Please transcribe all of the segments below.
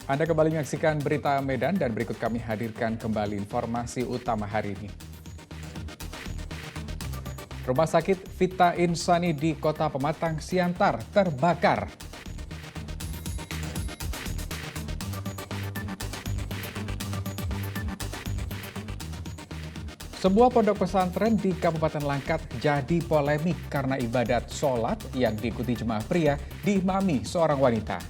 Anda kembali menyaksikan berita Medan dan berikut kami hadirkan kembali informasi utama hari ini. Rumah sakit Vita Insani di Kota Pematang Siantar terbakar. Sebuah pondok pesantren di Kabupaten Langkat jadi polemik karena ibadat sholat yang diikuti jemaah pria diimami seorang wanita.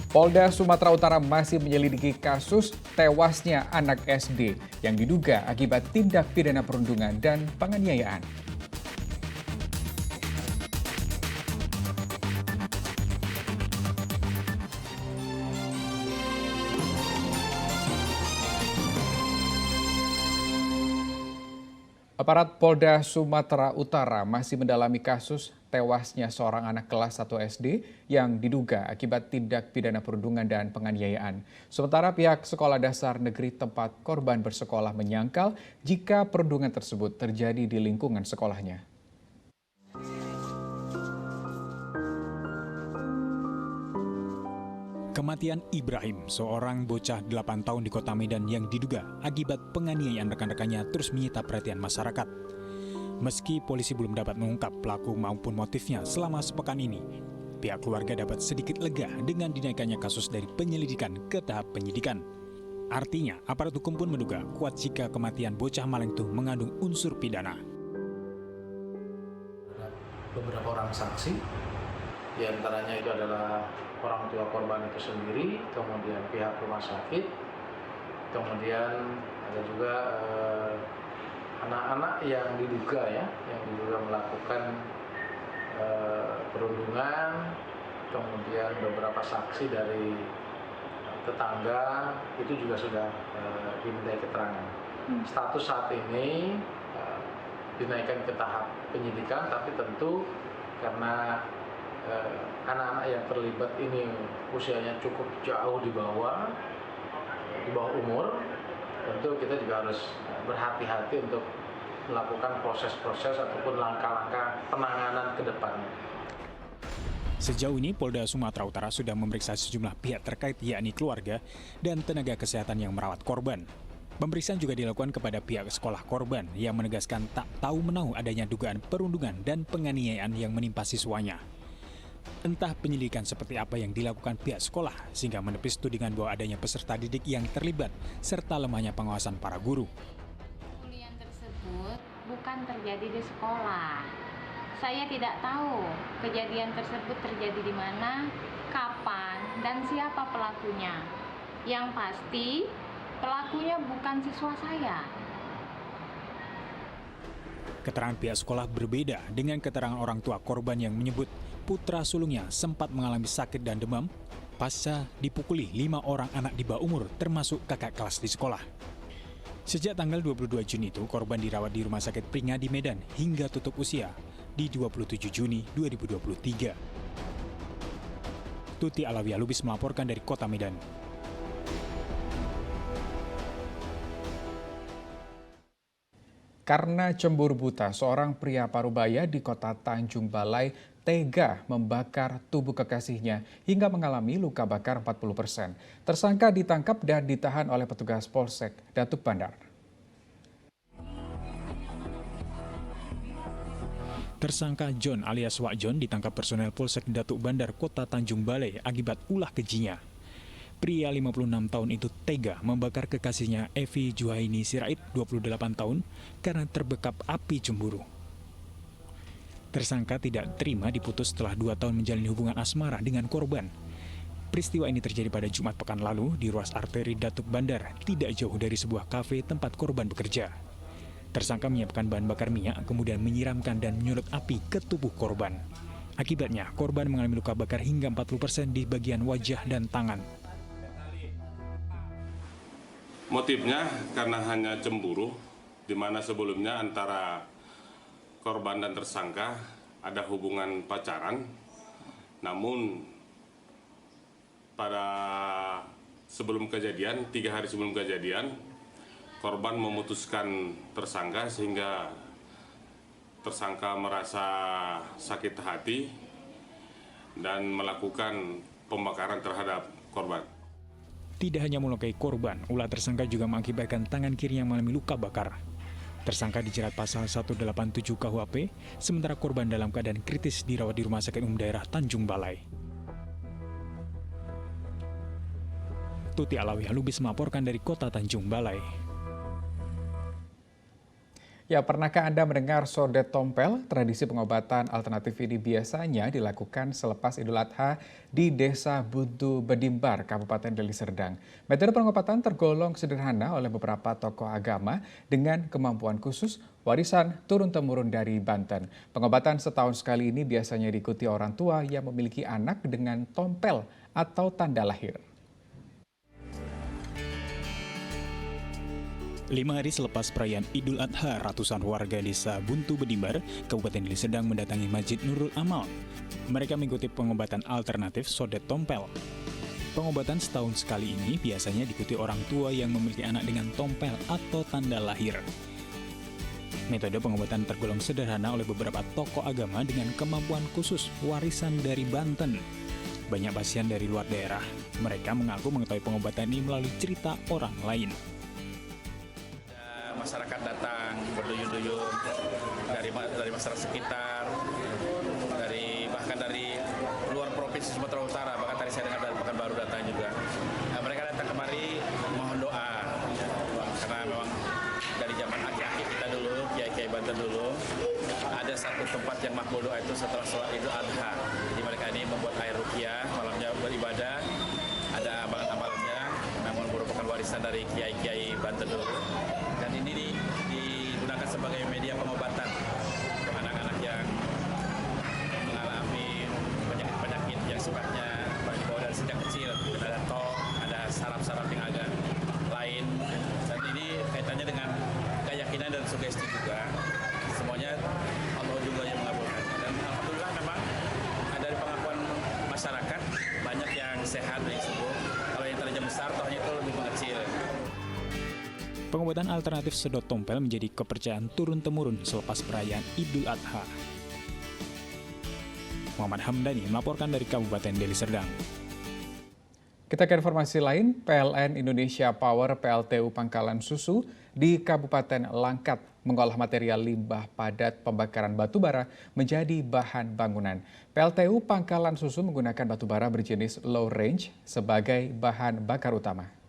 Polda Sumatera Utara masih menyelidiki kasus tewasnya anak SD yang diduga akibat tindak pidana perundungan dan penganiayaan. Aparat Polda Sumatera Utara masih mendalami kasus tewasnya seorang anak kelas 1 SD yang diduga akibat tindak pidana perundungan dan penganiayaan. Sementara pihak sekolah dasar negeri tempat korban bersekolah menyangkal jika perundungan tersebut terjadi di lingkungan sekolahnya. Kematian Ibrahim, seorang bocah 8 tahun di Kota Medan yang diduga akibat penganiayaan rekan-rekannya terus menyita perhatian masyarakat. Meski polisi belum dapat mengungkap pelaku maupun motifnya selama sepekan ini, pihak keluarga dapat sedikit lega dengan dinaikannya kasus dari penyelidikan ke tahap penyidikan. Artinya, aparat hukum pun menduga kuat jika kematian bocah malang itu mengandung unsur pidana. Beberapa orang saksi, diantaranya itu adalah orang tua korban itu sendiri, kemudian pihak rumah sakit, kemudian ada juga anak-anak yang diduga melakukan perundungan, kemudian beberapa saksi dari tetangga itu juga sudah dimintai keterangan. Status saat ini dinaikkan ke tahap penyidikan, tapi tentu karena anak-anak yang terlibat ini usianya cukup jauh di bawah umur, tentu kita juga harus berhati-hati untuk melakukan proses-proses ataupun langkah-langkah penanganan ke depannya. Sejauh ini Polda Sumatera Utara sudah memeriksa sejumlah pihak terkait yakni keluarga dan tenaga kesehatan yang merawat korban. Pemeriksaan juga dilakukan kepada pihak sekolah korban yang menegaskan tak tahu menahu adanya dugaan perundungan dan penganiayaan yang menimpa siswanya. Entah penyelidikan seperti apa yang dilakukan pihak sekolah sehingga menepis tudingan bahwa adanya peserta didik yang terlibat serta lemahnya pengawasan para guru. Pengulian tersebut bukan terjadi di sekolah. Saya tidak tahu kejadian tersebut terjadi di mana, kapan, dan siapa pelakunya. Yang pasti, pelakunya bukan siswa saya. Keterangan pihak sekolah berbeda dengan keterangan orang tua korban yang menyebut putra sulungnya sempat mengalami sakit dan demam pasca dipukuli 5 orang anak di bawah umur termasuk kakak kelas di sekolah. Sejak tanggal 22 Juni itu korban dirawat di Rumah Sakit Pringha di Medan hingga tutup usia di 27 Juni 2023. Tuti Alawiyah Lubis melaporkan dari Kota Medan. Karena cemburu buta, seorang pria parubaya di Kota Tanjung Balai tega membakar tubuh kekasihnya hingga mengalami luka bakar 40%. Tersangka ditangkap dan ditahan oleh petugas Polsek Datuk Bandar. Tersangka John alias Wak John ditangkap personel Polsek Datuk Bandar Kota Tanjung Balai akibat ulah kejinya. Pria 56 tahun itu tega membakar kekasihnya Evi Juhaini Sirait 28 tahun karena terbekap api cemburu. Tersangka tidak terima diputus setelah 2 tahun menjalani hubungan asmara dengan korban. Peristiwa ini terjadi pada Jumat pekan lalu di ruas arteri Datuk Bandar, tidak jauh dari sebuah kafe tempat korban bekerja. Tersangka menyiapkan bahan bakar minyak, kemudian menyiramkan dan menyulut api ke tubuh korban. Akibatnya, korban mengalami luka bakar hingga 40% di bagian wajah dan tangan. Motifnya karena hanya cemburu, di mana sebelumnya antara korban dan tersangka ada hubungan pacaran. Namun pada sebelum kejadian, 3 hari sebelum kejadian, korban memutuskan tersangka sehingga tersangka merasa sakit hati dan melakukan pembakaran terhadap korban. Tidak hanya melukai korban, ulah tersangka juga mengakibatkan tangan kiri yang mengalami luka bakar. Tersangka dijerat pasal 187 KUHP, sementara korban dalam keadaan kritis dirawat di Rumah Sakit Umum Daerah Tanjung Balai. Tuti Alawi Lubis melaporkan dari Kota Tanjung Balai. Ya, pernahkah Anda mendengar sodet tompel? Tradisi pengobatan alternatif ini biasanya dilakukan selepas Idul Adha di Desa Buntu Bedimbar, Kabupaten Deli Serdang. Metode pengobatan tergolong sederhana oleh beberapa tokoh agama dengan kemampuan khusus warisan turun-temurun dari Banten. Pengobatan setahun sekali ini biasanya diikuti orang tua yang memiliki anak dengan tompel atau tanda lahir. 5 hari selepas perayaan Idul Adha, ratusan warga desa Buntu Bedimbar, Kabupaten Deli Serdang mendatangi Masjid Nurul Amal. Mereka mengikuti pengobatan alternatif sodet tompel. Pengobatan setahun sekali ini biasanya diikuti orang tua yang memiliki anak dengan tompel atau tanda lahir. Metode pengobatan tergolong sederhana oleh beberapa tokoh agama dengan kemampuan khusus warisan dari Banten. Banyak pasien dari luar daerah. Mereka mengaku mengetahui pengobatan ini melalui cerita orang lain. Masyarakat datang berduyun-duyun dari masyarakat sekitar, bahkan dari luar provinsi Sumatera Utara, bahkan tadi saya dengar dari Pekanbaru datang juga. Nah, mereka datang kemari mohon doa, karena memang dari zaman aki-aki kita dulu, kiai-kiai Banten dulu, ada satu tempat yang makbul doa itu setelah sholat Idul Adha. Di mereka ini membuat air ruqyah, malamnya beribadah, ada amalan-amalannya, namun merupakan warisan dari kiai-kiai Banten dulu. Dan ini digunakan sebagai media pengobatan untuk anak-anak yang mengalami penyakit-penyakit yang sifatnya dibawa dari sejak kecil. Ada tok, ada saraf-saraf yang agak lain. Dan ini kaitannya dengan keyakinan dan sugesti juga. Semuanya Allah juga yang mengabulkan. Dan alhamdulillah memang dari pengakuan masyarakat banyak yang sehat dan sembuh. Kalau yang terjadi besar, tohnya itu lebih mengecil. Pengobatan alternatif sedot tompel menjadi kepercayaan turun-temurun selepas perayaan Idul Adha. Muhammad Hamdani melaporkan dari Kabupaten Deli Serdang. Kita ke informasi lain, PLN Indonesia Power PLTU Pangkalan Susu di Kabupaten Langkat mengolah material limbah padat pembakaran batubara menjadi bahan bangunan. PLTU Pangkalan Susu menggunakan batubara berjenis low range sebagai bahan bakar utama.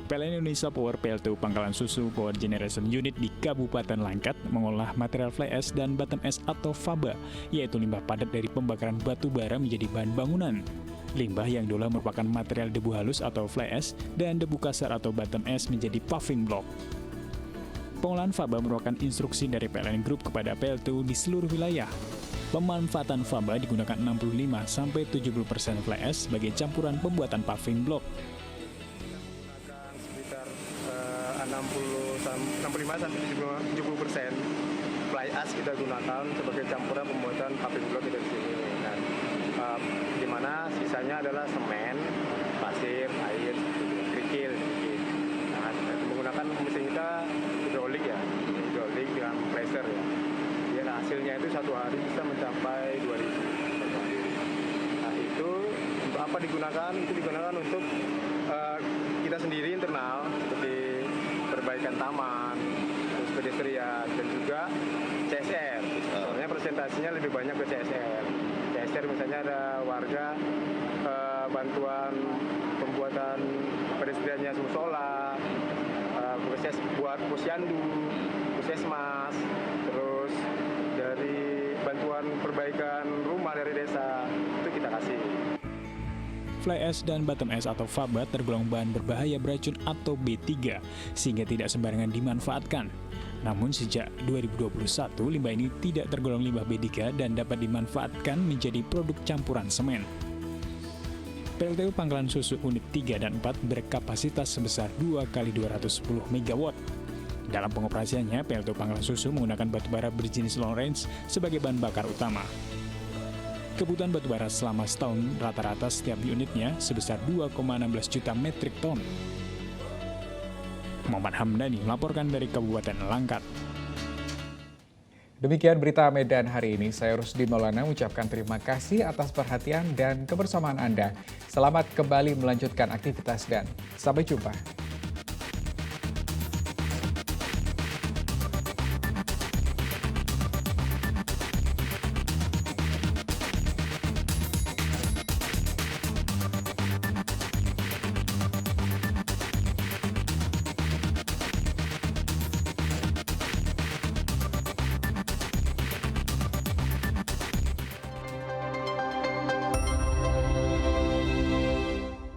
PLN Indonesia Power PLTU Pangkalan Susu Power Generation Unit di Kabupaten Langkat mengolah material fly ash dan bottom ash atau faba, yaitu limbah padat dari pembakaran batu bara menjadi bahan bangunan. Limbah yang diolah merupakan material debu halus atau fly ash dan debu kasar atau bottom ash menjadi paving block. Pengolahan faba merupakan instruksi dari PLN Group kepada PLTU di seluruh wilayah. Pemanfaatan faba digunakan 65-70% fly ash sebagai campuran pembuatan paving block. 65-70% fly ash kita gunakan sebagai campuran pembuatan paving block kita di sini. Dan di mana sisanya adalah semen, pasir, air, kerikil. Nah, menggunakan mesin kita hidrolik dengan pressure ya. Ya, hasilnya itu satu hari bisa mencapai 2.000. Nah, itu untuk apa digunakan? Itu digunakan untuk kita sendiri internal seperti perbaikan taman, terus pedestrian, dan juga CSR. Soalnya presentasinya lebih banyak ke CSR. CSR misalnya ada warga bantuan pembuatan pedestriannya musola, proses buat posyandu, puskesmas, terus dari bantuan perbaikan rumah dari desa, itu kita kasih. Fly ash dan bottom ash atau faba tergolong bahan berbahaya beracun atau B3, sehingga tidak sembarangan dimanfaatkan. Namun sejak 2021, limbah ini tidak tergolong limbah B3 dan dapat dimanfaatkan menjadi produk campuran semen. PLTU Pangkalan Susu Unit 3 dan 4 berkapasitas sebesar 2x210 MW. Dalam pengoperasiannya, PLTU Pangkalan Susu menggunakan batubara berjenis long range sebagai bahan bakar utama. Kebutuhan batubara selama setahun rata-rata setiap unitnya sebesar 2,16 juta metrik ton. Muhammad Hamdani melaporkan dari Kabupaten Langkat. Demikian berita Medan hari ini. Saya Rusdi Maulana mengucapkan terima kasih atas perhatian dan kebersamaan Anda. Selamat kembali melanjutkan aktivitas dan sampai jumpa.